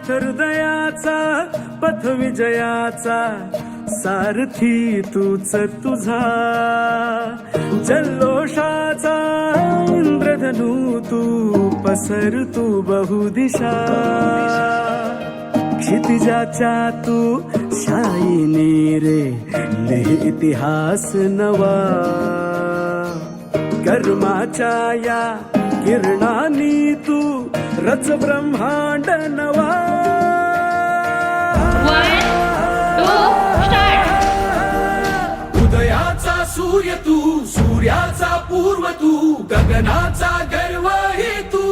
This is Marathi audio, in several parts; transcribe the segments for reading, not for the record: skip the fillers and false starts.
हृदयाचा पथ विजयाचा सारथी तूच तुझा जल्लोषाचा इंद्रधनू तू पसर तू बहुदिशा क्षितिजाच्या तू शाईनी रे लिह इतिहास नवा कर्माच्या या किरणानी तू रच ब्रह्मांड नवा उदयाचा सूर्य तू सूर्याचा पूर्व तू गगनाचा गर्व ही तू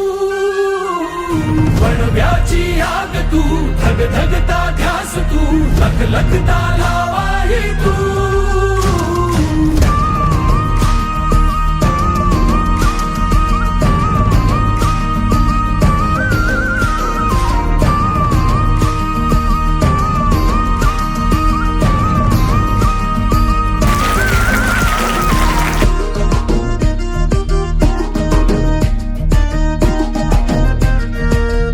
वणव्याची आग तू धगधगता ध्यास तू लखलखता लावा ही तू